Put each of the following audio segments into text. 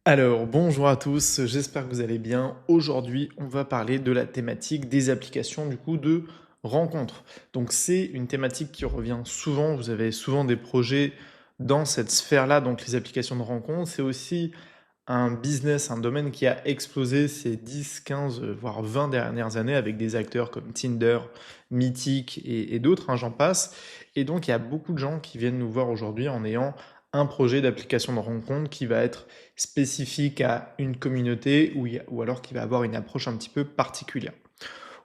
Alors, bonjour à tous, j'espère que vous allez bien. Aujourd'hui, on va parler de la thématique des applications de rencontres. Donc, c'est une thématique qui revient souvent. Vous avez souvent des projets dans cette sphère-là, donc les applications de rencontres. C'est aussi un business, un domaine qui a explosé ces 10, 15, voire 20 dernières années avec des acteurs comme Tinder, Mythic et d'autres, j'en passe. Et donc, il y a beaucoup de gens qui viennent nous voir aujourd'hui en ayant un projet d'application de rencontre qui va être spécifique à une communauté ou alors qui va avoir une approche un petit peu particulière.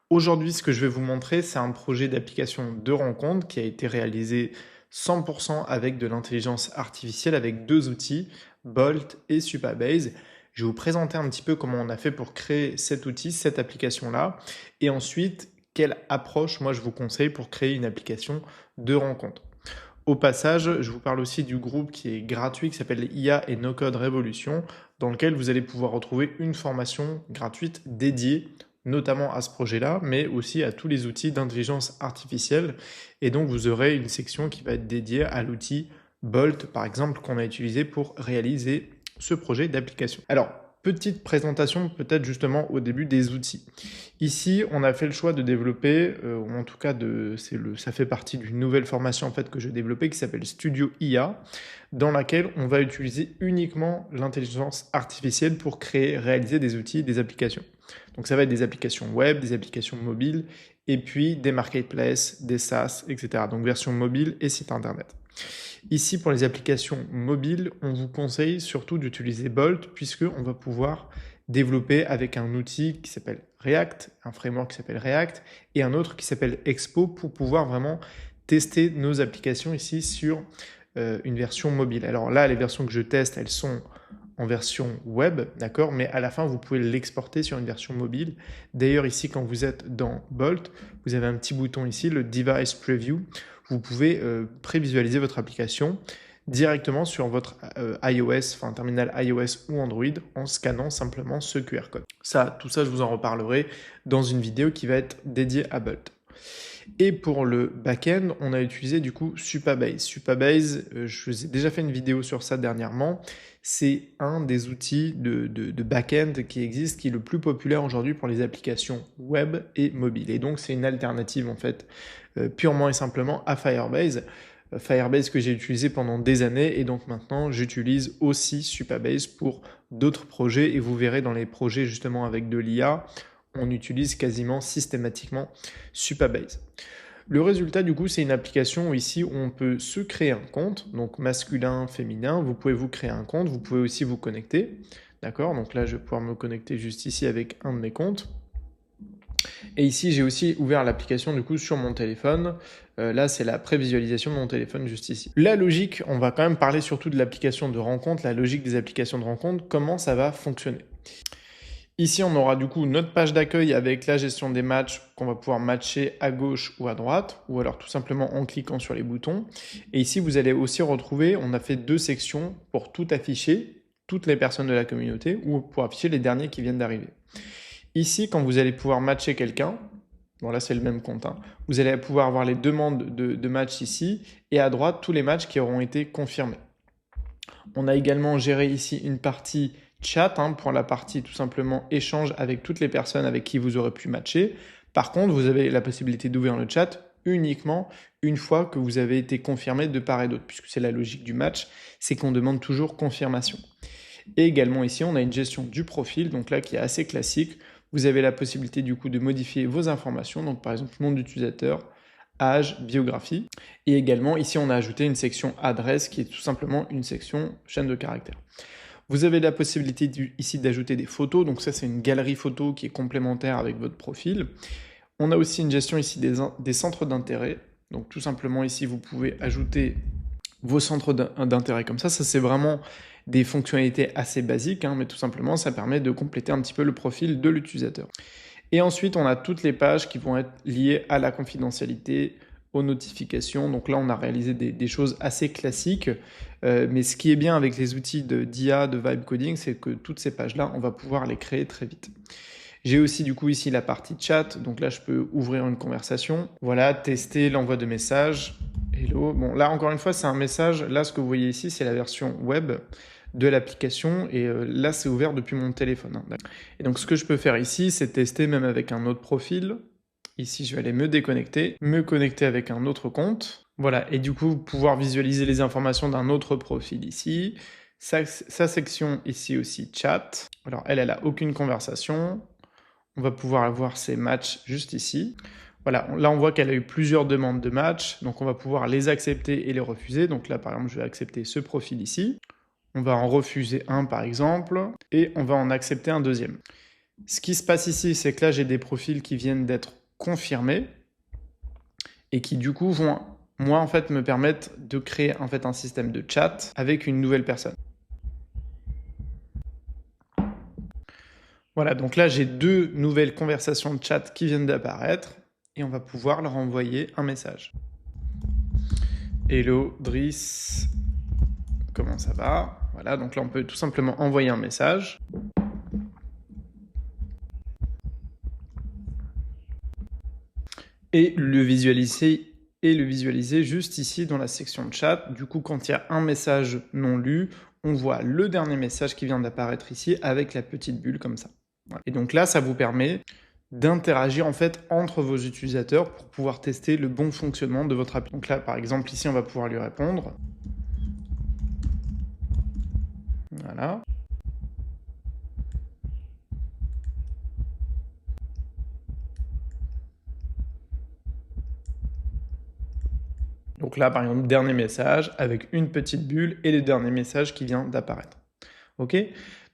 Aujourd'hui, ce que je vais vous montrer, c'est un projet d'application de rencontre qui a été réalisé 100% avec de l'intelligence artificielle, avec deux outils, Bolt et Supabase. Je vais vous présenter un petit peu comment on a fait pour créer cet outil, cette application-là, et ensuite, quelle approche moi je vous conseille pour créer une application de rencontre. Au passage, je vous parle aussi du groupe qui est gratuit, qui s'appelle IA et No Code Révolution, dans lequel vous allez pouvoir retrouver une formation gratuite dédiée notamment à ce projet-là, mais aussi à tous les outils d'intelligence artificielle. Et donc, vous aurez une section qui va être dédiée à l'outil Bolt, par exemple, qu'on a utilisé pour réaliser ce projet d'application. Alors, petite présentation peut-être justement au début des outils. Ici, on a fait le choix de développer, ou en tout cas ça fait partie d'une nouvelle formation en fait que j'ai développée qui s'appelle Studio IA, dans laquelle on va utiliser uniquement l'intelligence artificielle pour créer, réaliser des outils, des applications. Donc ça va être des applications web, des applications mobiles, et puis des marketplaces, des SaaS, etc. Donc version mobile et site internet. Ici, pour les applications mobiles, on vous conseille surtout d'utiliser Bolt puisqu'on va pouvoir développer avec un outil qui s'appelle React, un framework qui s'appelle React et un autre qui s'appelle Expo pour pouvoir vraiment tester nos applications ici sur une version mobile. Alors là, les versions que je teste, elles sont en version web, d'accord, mais à la fin, vous pouvez l'exporter sur une version mobile. D'ailleurs, ici, quand vous êtes dans Bolt, vous avez un petit bouton ici, le Device Preview. Vous pouvez prévisualiser votre application directement sur votre iOS, enfin terminal iOS ou Android en scannant simplement ce QR code. Tout ça, je vous en reparlerai dans une vidéo qui va être dédiée à Bolt. Et pour le back-end, on a utilisé du coup Supabase. Supabase, je vous ai déjà fait une vidéo sur ça dernièrement. C'est un des outils de back-end qui existe, qui est le plus populaire aujourd'hui pour les applications web et mobile. Et donc, c'est une alternative en fait, purement et simplement à Firebase. Firebase que j'ai utilisé pendant des années et donc maintenant j'utilise aussi Supabase pour d'autres projets et vous verrez dans les projets justement avec de l'IA, on utilise quasiment systématiquement Supabase. Le résultat du coup c'est une application où ici on peut se créer un compte, donc masculin, féminin, vous pouvez vous créer un compte, vous pouvez aussi vous connecter, d'accord, donc là je vais pouvoir me connecter juste ici avec un de mes comptes. Et ici, j'ai aussi ouvert l'application du coup sur mon téléphone. Là, c'est la prévisualisation de mon téléphone juste ici. La logique, on va quand même parler surtout de l'application de rencontre, la logique des applications de rencontre, comment ça va fonctionner. Ici, on aura du coup notre page d'accueil avec la gestion des matchs qu'on va pouvoir matcher à gauche ou à droite, ou alors tout simplement en cliquant sur les boutons. Et ici, vous allez aussi retrouver, on a fait deux sections pour tout afficher, toutes les personnes de la communauté, ou pour afficher les derniers qui viennent d'arriver. Ici, quand vous allez pouvoir matcher quelqu'un, bon là c'est le même compte, vous allez pouvoir avoir les demandes de match ici, et à droite tous les matchs qui auront été confirmés. On a également géré ici une partie chat, pour la partie tout simplement échange avec toutes les personnes avec qui vous aurez pu matcher. Par contre, vous avez la possibilité d'ouvrir le chat uniquement une fois que vous avez été confirmé de part et d'autre, puisque c'est la logique du match, c'est qu'on demande toujours confirmation. Et également ici, on a une gestion du profil, donc là qui est assez classique. Vous avez la possibilité du coup de modifier vos informations, donc par exemple nom d'utilisateur, âge, biographie. Et également ici, on a ajouté une section adresse qui est tout simplement une section chaîne de caractères. Vous avez la possibilité ici d'ajouter des photos, donc ça c'est une galerie photo qui est complémentaire avec votre profil. On a aussi une gestion ici des centres d'intérêt, donc tout simplement ici vous pouvez ajouter vos centres d'intérêt comme ça c'est vraiment des fonctionnalités assez basiques, mais tout simplement ça permet de compléter un petit peu le profil de l'utilisateur. Et ensuite on a toutes les pages qui vont être liées à la confidentialité, aux notifications, donc là on a réalisé des choses assez classiques, mais ce qui est bien avec les outils d'IA, de vibe coding, c'est que toutes ces pages-là, on va pouvoir les créer très vite. J'ai aussi du coup ici la partie chat, donc là je peux ouvrir une conversation, voilà, tester l'envoi de messages, hello, bon là encore une fois c'est un message, là ce que vous voyez ici c'est la version web, de l'application et là c'est ouvert depuis mon téléphone, hein. Et donc ce que je peux faire ici, c'est tester même avec un autre profil. Ici je vais aller me déconnecter, me connecter avec un autre compte. Voilà, et du coup pouvoir visualiser les informations d'un autre profil ici. Sa section ici aussi chat. Alors elle a aucune conversation. On va pouvoir avoir ses matchs juste ici. Voilà, là on voit qu'elle a eu plusieurs demandes de match, donc on va pouvoir les accepter et les refuser. Donc là par exemple je vais accepter ce profil ici. On va en refuser un par exemple, et on va en accepter un deuxième. Ce qui se passe ici, c'est que là j'ai des profils qui viennent d'être confirmés, et qui du coup vont, moi en fait, me permettre de créer en fait un système de chat avec une nouvelle personne. Voilà, donc là j'ai deux nouvelles conversations de chat qui viennent d'apparaître, et on va pouvoir leur envoyer un message. Hello Driss, comment ça va? Voilà, donc là on peut tout simplement envoyer un message. Et le visualiser juste ici dans la section de chat. Du coup, quand il y a un message non lu, on voit le dernier message qui vient d'apparaître ici avec la petite bulle comme ça. Voilà. Et donc là, ça vous permet d'interagir en fait entre vos utilisateurs pour pouvoir tester le bon fonctionnement de votre appli. Donc là, par exemple, ici, on va pouvoir lui répondre. Voilà. Donc là, par exemple, dernier message avec une petite bulle et le dernier message qui vient d'apparaître. Ok?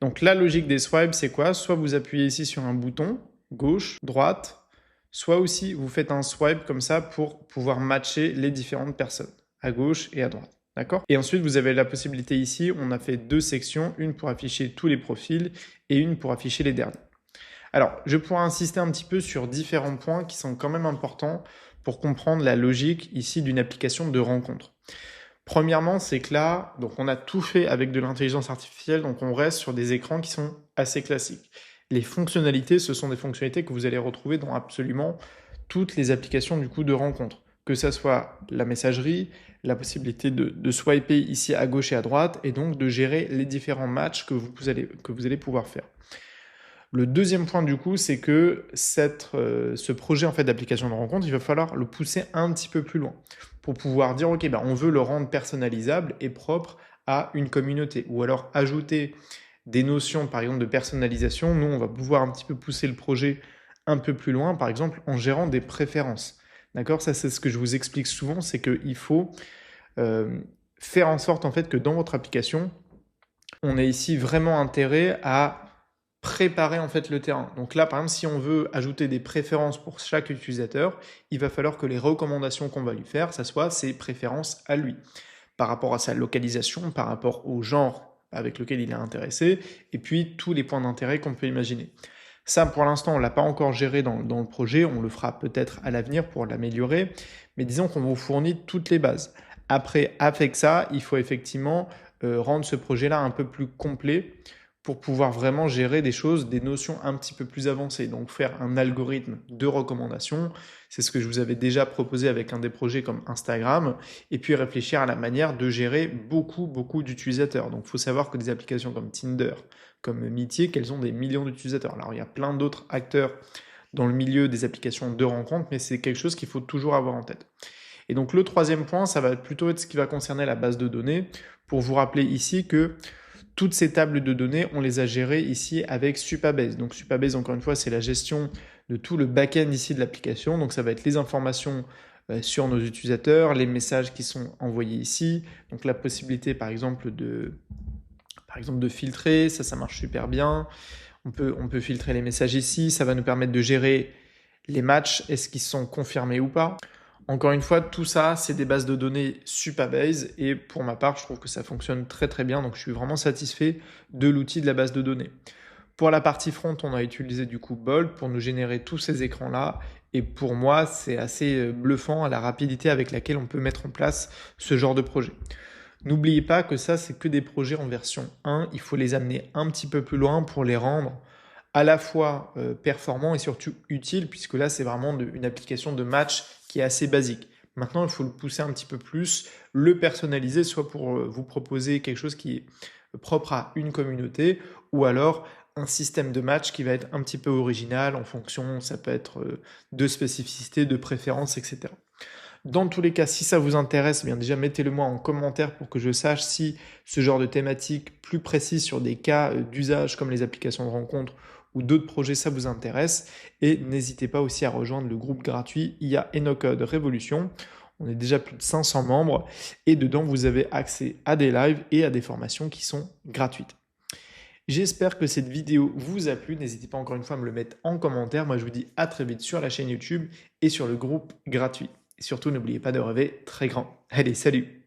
Donc la logique des swipes, c'est quoi? Soit vous appuyez ici sur un bouton, gauche, droite, soit aussi vous faites un swipe comme ça pour pouvoir matcher les différentes personnes, à gauche et à droite. D'accord? Et ensuite, vous avez la possibilité ici, on a fait deux sections, une pour afficher tous les profils et une pour afficher les derniers. Alors, je pourrais insister un petit peu sur différents points qui sont quand même importants pour comprendre la logique ici d'une application de rencontre. Premièrement, c'est que là, donc on a tout fait avec de l'intelligence artificielle, donc on reste sur des écrans qui sont assez classiques. Les fonctionnalités, ce sont des fonctionnalités que vous allez retrouver dans absolument toutes les applications du coup de rencontre. Que ça soit la messagerie, la possibilité de swiper ici à gauche et à droite, et donc de gérer les différents matchs que vous allez pouvoir faire. Le deuxième point du coup, c'est que ce projet en fait d'application de rencontre, il va falloir le pousser un petit peu plus loin pour pouvoir dire ok, on veut le rendre personnalisable et propre à une communauté, ou alors ajouter des notions par exemple de personnalisation. Nous, on va pouvoir un petit peu pousser le projet un peu plus loin, par exemple en gérant des préférences. D'accord? Ça, c'est ce que je vous explique souvent, c'est qu'il faut faire en sorte en fait que dans votre application, on ait ici vraiment intérêt à préparer en fait le terrain. Donc là, par exemple, si on veut ajouter des préférences pour chaque utilisateur, il va falloir que les recommandations qu'on va lui faire, ça soit ses préférences à lui, par rapport à sa localisation, par rapport au genre avec lequel il est intéressé, et puis tous les points d'intérêt qu'on peut imaginer. Ça, pour l'instant, on ne l'a pas encore géré dans le projet, on le fera peut-être à l'avenir pour l'améliorer, mais disons qu'on vous fournit toutes les bases. Après, avec ça, il faut effectivement rendre ce projet-là un peu plus complet pour pouvoir vraiment gérer des choses, des notions un petit peu plus avancées. Donc faire un algorithme de recommandation, c'est ce que je vous avais déjà proposé avec un des projets comme Instagram, et puis réfléchir à la manière de gérer beaucoup d'utilisateurs. Donc il faut savoir que des applications comme Tinder, comme Meetic, elles ont des millions d'utilisateurs. Alors il y a plein d'autres acteurs dans le milieu des applications de rencontres, mais c'est quelque chose qu'il faut toujours avoir en tête. Et donc le troisième point, ça va plutôt être ce qui va concerner la base de données, pour vous rappeler ici que toutes ces tables de données, on les a gérées ici avec Supabase. Donc Supabase, encore une fois, c'est la gestion de tout le back-end ici de l'application. Donc ça va être les informations sur nos utilisateurs, les messages qui sont envoyés ici. Donc la possibilité, par exemple, de filtrer, ça marche super bien. On peut filtrer les messages ici. Ça va nous permettre de gérer les matchs, est-ce qu'ils sont confirmés ou pas. Encore une fois, tout ça, c'est des bases de données Supabase et pour ma part, je trouve que ça fonctionne très très bien, donc je suis vraiment satisfait de l'outil de la base de données. Pour la partie front, on a utilisé du coup Bolt pour nous générer tous ces écrans-là et pour moi, c'est assez bluffant à la rapidité avec laquelle on peut mettre en place ce genre de projet. N'oubliez pas que ça, c'est que des projets en version 1, il faut les amener un petit peu plus loin pour les rendre à la fois performants et surtout utiles, puisque là, c'est vraiment une application de match qui est assez basique. Maintenant, il faut le pousser un petit peu plus, le personnaliser, soit pour vous proposer quelque chose qui est propre à une communauté, ou alors un système de match qui va être un petit peu original en fonction, ça peut être de spécificités, de préférences, etc. Dans tous les cas, si ça vous intéresse, eh bien déjà mettez-le moi en commentaire pour que je sache si ce genre de thématique plus précise sur des cas d'usage comme les applications de rencontre ou d'autres projets, ça vous intéresse. Et n'hésitez pas aussi à rejoindre le groupe gratuit IA Enocode Révolution. On est déjà plus de 500 membres et dedans vous avez accès à des lives et à des formations qui sont gratuites. J'espère que cette vidéo vous a plu. N'hésitez pas encore une fois à me le mettre en commentaire. Moi, je vous dis à très vite sur la chaîne YouTube et sur le groupe gratuit. Et surtout, n'oubliez pas de rêver très grand. Allez, salut!